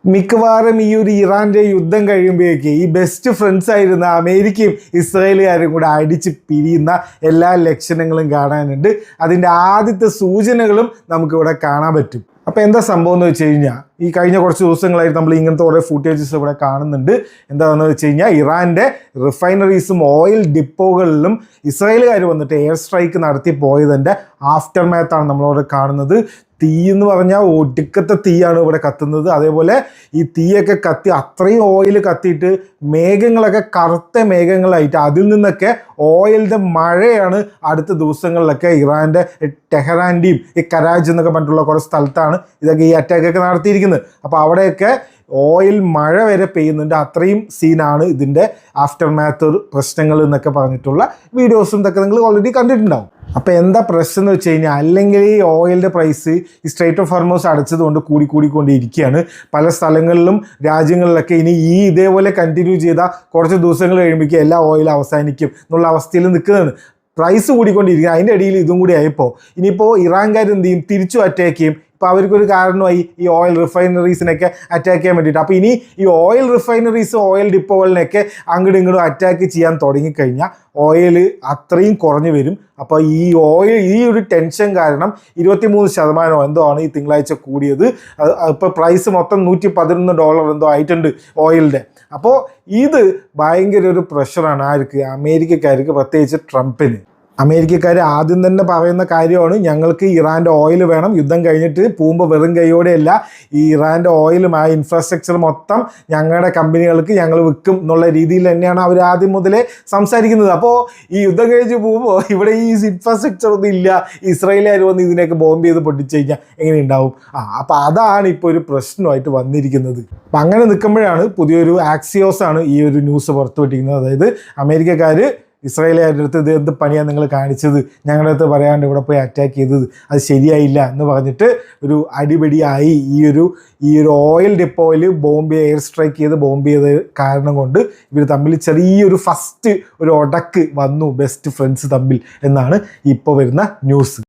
മിക്കവാറും ഈ ഒരു ഇറാൻ്റെ യുദ്ധം കഴിയുമ്പോഴേക്ക് ഈ ബെസ്റ്റ് ഫ്രണ്ട്സ് ആയിരുന്ന അമേരിക്കയും ഇസ്രായേലുകാരും കൂടെ അടിച്ച് പിരിയുന്ന എല്ലാ ലക്ഷണങ്ങളും കാണാനുണ്ട്. അതിൻ്റെ ആദ്യത്തെ സൂചനകളും നമുക്കിവിടെ കാണാൻ പറ്റും. അപ്പോൾ എന്താ സംഭവം എന്ന് വെച്ച് കഴിഞ്ഞാൽ, ഈ കഴിഞ്ഞ കുറച്ച് ദിവസങ്ങളായിട്ട് നമ്മൾ ഇങ്ങനത്തെ കുറേ ഫുട്ടേജസ് ഇവിടെ കാണുന്നുണ്ട്. എന്താണെന്ന് വെച്ച് കഴിഞ്ഞാൽ, ഇറാൻ്റെ റിഫൈനറീസും ഓയിൽ ഡിപ്പോകളിലും ഇസ്രായേലുകാർ വന്നിട്ട് എയർ സ്ട്രൈക്ക് നടത്തി പോയതിൻ്റെ ആഫ്റ്റർ മാത്താണ് നമ്മളിവിടെ കാണുന്നത്. തീ എന്ന് പറഞ്ഞാൽ ഒടുക്കത്തെ തീയാണ് ഇവിടെ കത്തുന്നത്. അതേപോലെ ഈ തീയൊക്കെ കത്തി അത്രയും ഓയിൽ കത്തിയിട്ട് മേഘങ്ങളൊക്കെ കറുത്ത മേഘങ്ങളായിട്ട് അതിൽ നിന്നൊക്കെ ഓയിലിൻ്റെ മഴയാണ് അടുത്ത ദിവസങ്ങളിലൊക്കെ ഇറാൻ്റെ ടെഹ്റാൻ്റെയും ഈ കരാജ് എന്നൊക്കെ പറഞ്ഞിട്ടുള്ള കുറേ സ്ഥലത്താണ് ഇതൊക്കെ ഈ അറ്റാക്കൊക്കെ നടത്തിയിരിക്കുന്നത്. അപ്പോൾ അവിടെയൊക്കെ ഓയിൽ മഴ വരെ പെയ്യുന്നുണ്ട്. അത്രയും സീനാണ് ഇതിൻ്റെ ആഫ്റ്റർ മാത്ത് പ്രശ്നങ്ങൾ എന്നൊക്കെ പറഞ്ഞിട്ടുള്ള വീഡിയോസും ഇതൊക്കെ നിങ്ങൾ ഓൾറെഡി കണ്ടിട്ടുണ്ടാവും. അപ്പോൾ എന്താ പ്രശ്നം എന്ന് വെച്ച് കഴിഞ്ഞാൽ, അല്ലെങ്കിൽ ഈ ഓയിലിൻ്റെ പ്രൈസ് ഈ സ്ട്രൈറ്റ് ഓഫ് ഹോർമൂസ് അടച്ചതുകൊണ്ട് കൂടിക്കൊണ്ടിരിക്കുകയാണ്. പല സ്ഥലങ്ങളിലും രാജ്യങ്ങളിലൊക്കെ ഇനി ഈ ഇതേപോലെ കണ്ടിന്യൂ ചെയ്താൽ കുറച്ച് ദിവസങ്ങൾ കഴിയുമ്പോഴേക്കും എല്ലാ ഓയിലും അവസാനിക്കും എന്നുള്ള അവസ്ഥയിൽ നിൽക്കുന്നതാണ്. പ്രൈസ് കൂടിക്കൊണ്ടിരിക്കുക. അതിൻ്റെ ഇടയിൽ ഇതും കൂടി ആയപ്പോൾ ഇനിയിപ്പോൾ ഇറാൻകാർ എന്ത് ചെയ്യും? തിരിച്ചു അറ്റാക്ക് ചെയ്യും. ഇപ്പോൾ അവർക്കൊരു കാരണമായി ഈ ഓയിൽ റിഫൈനറീസിനൊക്കെ അറ്റാക്ക് ചെയ്യാൻ വേണ്ടിയിട്ട്. അപ്പോൾ ഇനി ഈ ഓയിൽ റിഫൈനറീസ് ഓയിൽ ഡിപ്പോകളിനൊക്കെ അങ്ങോട്ടും ഇങ്ങോട്ടും അറ്റാക്ക് ചെയ്യാൻ തുടങ്ങിക്കഴിഞ്ഞാൽ ഓയിൽ അത്രയും കുറഞ്ഞു വരും. അപ്പോൾ ഈ ഓയിൽ ഈ ഒരു ടെൻഷൻ കാരണം 23% എന്തോ ആണ് ഈ തിങ്കളാഴ്ച കൂടിയത്. ഇപ്പോൾ പ്രൈസ് മൊത്തം $111 എന്തോ ആയിട്ടുണ്ട് ഓയിലിൻ്റെ. അപ്പോൾ ഇത് ഭയങ്കര ഒരു പ്രഷറാണ് ആർക്ക്? അമേരിക്കക്കാർക്ക്, പ്രത്യേകിച്ച് ട്രംപിന്. അമേരിക്കക്കാർ ആദ്യം തന്നെ പറയുന്ന കാര്യമാണ്, ഞങ്ങൾക്ക് ഇറാൻ്റെ ഓയിൽ വേണം. യുദ്ധം കഴിഞ്ഞിട്ട് പോകുമ്പോൾ വെറും കൈയോടെയല്ല, ഈ ഇറാൻ്റെ ഓയിലും ആ ഇൻഫ്രാസ്ട്രക്ചർ മൊത്തം ഞങ്ങളുടെ കമ്പനികൾക്ക് ഞങ്ങൾ വിൽക്കും എന്നുള്ള രീതിയിൽ തന്നെയാണ് അവർ ആദ്യം മുതലേ സംസാരിക്കുന്നത്. അപ്പോൾ ഈ യുദ്ധം കഴിഞ്ഞ് പോകുമ്പോൾ ഇവിടെ ഈ ഇൻഫ്രാസ്ട്രക്ചർ ഒന്നും ഇല്ല, ഇസ്രായേലുകാർ വന്ന് ഇതിനെയൊക്കെ ബോംബ് ചെയ്ത് പൊട്ടിച്ച് കഴിഞ്ഞാൽ എങ്ങനെ ഉണ്ടാവും? അപ്പോൾ അതാണ് ഇപ്പോൾ ഒരു പ്രശ്നമായിട്ട് വന്നിരിക്കുന്നത്. അപ്പം അങ്ങനെ നിൽക്കുമ്പോഴാണ് പുതിയൊരു ആക്സിയോസാണ് ഈ ഒരു ന്യൂസ് പുറത്തുവിട്ടിരിക്കുന്നത്. അതായത് അമേരിക്കക്കാർ ഇസ്രായേലുകാരുടെ അടുത്ത് ഇത് എന്ത് പണിയാണ് നിങ്ങൾ കാണിച്ചത്, ഞങ്ങളുടെ അടുത്ത് പറയാണ്ട് ഇവിടെ പോയി അറ്റാക്ക് ചെയ്തത്, അത് ശരിയായില്ല എന്ന് പറഞ്ഞിട്ട് ഒരു അടിപിടിയായി. ഈ ഒരു ഓയിൽ ഡിപ്പോയിൽ എയർ സ്ട്രൈക്ക് ചെയ്ത് ബോംബ് ചെയ്ത കാരണം കൊണ്ട് ഇവർ തമ്മിൽ ചെറിയൊരു ഫസ്റ്റ് ഒരു ഉടക്ക് വന്നു, ബെസ്റ്റ് ഫ്രണ്ട്സ് തമ്മിൽ എന്നാണ് ഇപ്പോൾ വരുന്ന ന്യൂസ്.